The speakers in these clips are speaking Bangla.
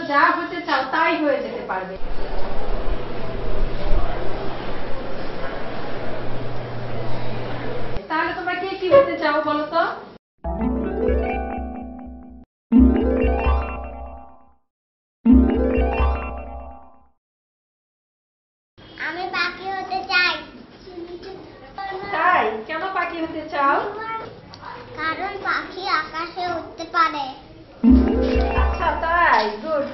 যা হতে চাও তাই হয়ে যেতে পারবে। তাহলে তোমরা কে কি হতে চাও বলো তো? আমি পাখি হতে চাই। তাই? কেন পাখি হতে চাও? কারণ পাখি আকাশে উড়তে পারে। আচ্ছা তাই, গুড।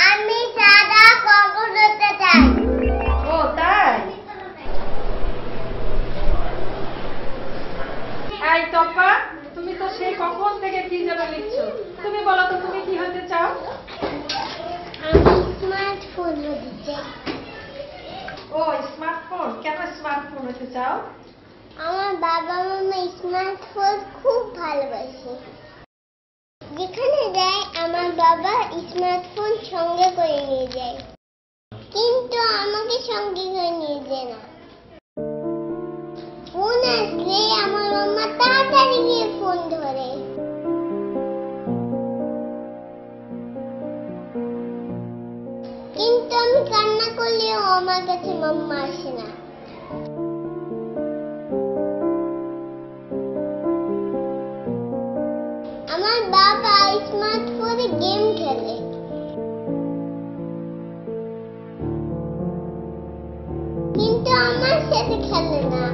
আমি সাদা কখন হতে চাই। ও তাই? এই টপ্পা, তুমি তো সেই কখন থেকে কি যেন লিখছো, তুমি বলো তো তুমি কি হতে চাও? আমি স্মার্টফোন হতে চাই। ও স্মার্টফোন, কেন স্মার্টফোন হতে চাও? আমার বাবা মামা স্মার্টফোন খুব ভালোবাসে। যেখানে যায় আমার বাবা স্মার্টফোন সঙ্গে করে নিয়ে যায়, কিন্তু আমাকে সঙ্গে করে নিয়ে যায় না। ফোন আসলে আমার মাম্মা তাড়াতাড়ি গিয়ে ফোন ধরে। কিন্তু আমি কান্না করলেও আমার কাছে মাম্মা আসে না। আমার বাবা স্মার্টফোনে গেম খেলে, কিন্তু আমার সাথে খেলে না।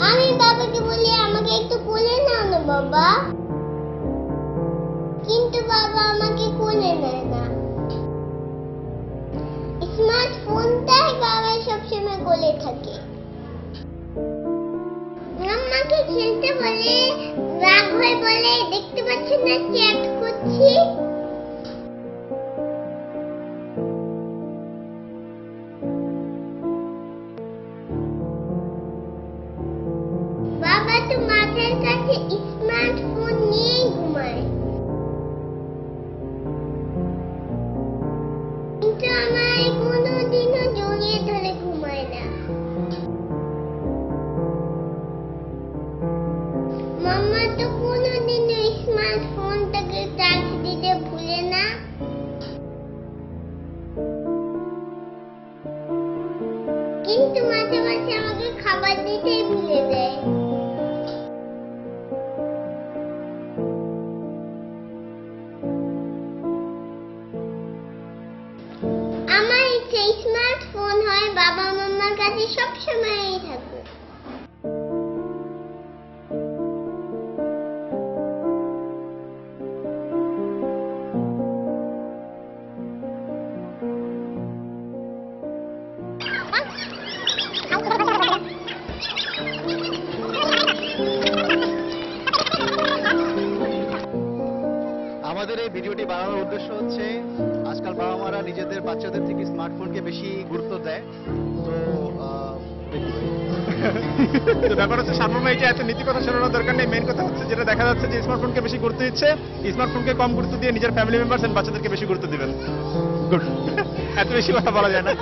আমি বাবাকে বলি আমাকে একটু কোলে নাও না বাবা, কিন্তু বাবা আমাকে কোলে নেয় না। স্মার্টফোনটাই বাবা সবসময় কোলে থাকে। আমাকে খেলতে বলে, রাগ হয়ে বলে দেখতে পাচ্ছেন না চ্যাট করছি। বাবা তো মাথার কাছে স্মার্টফোন নিয়েই ঘুমায়, কিন্তু আমার কোনোদিনও জড়িয়ে ধরে ঘুমায় না। মাম্মা তো কোনোদিনও স্মার্টফোনটাকে চার্জ দিতে ভুলে না, কিন্তু মাঝে মাঝে আমাকে খাবার দিতেই ভুলে দেয়। আমার ইচ্ছে স্মার্টফোন হয় বাবা মাম্মার কাছে সবসময়ই থাকুক। আমাদের এই ভিডিওটি বানানোর উদ্দেশ্য হচ্ছে আজকাল বাবা মারা নিজেদের বাচ্চাদের থেকে স্মার্টফোনকে বেশি গুরুত্ব দেয়। তো ব্যাপার হচ্ছে সাধারণ এটা এত নীতি কথা শোনানোর দরকার নেই। মেন কথা হচ্ছে যেটা দেখা যাচ্ছে যে স্মার্টফোনকে বেশি গুরুত্ব দিচ্ছে, স্মার্টফোনকে কম গুরুত্ব দিয়ে নিজের ফ্যামিলি মেম্বার্স এন্ড বাচ্চাদেরকে বেশি গুরুত্ব দিবেন। গুড। এত বেশি কথা বলা যায় না।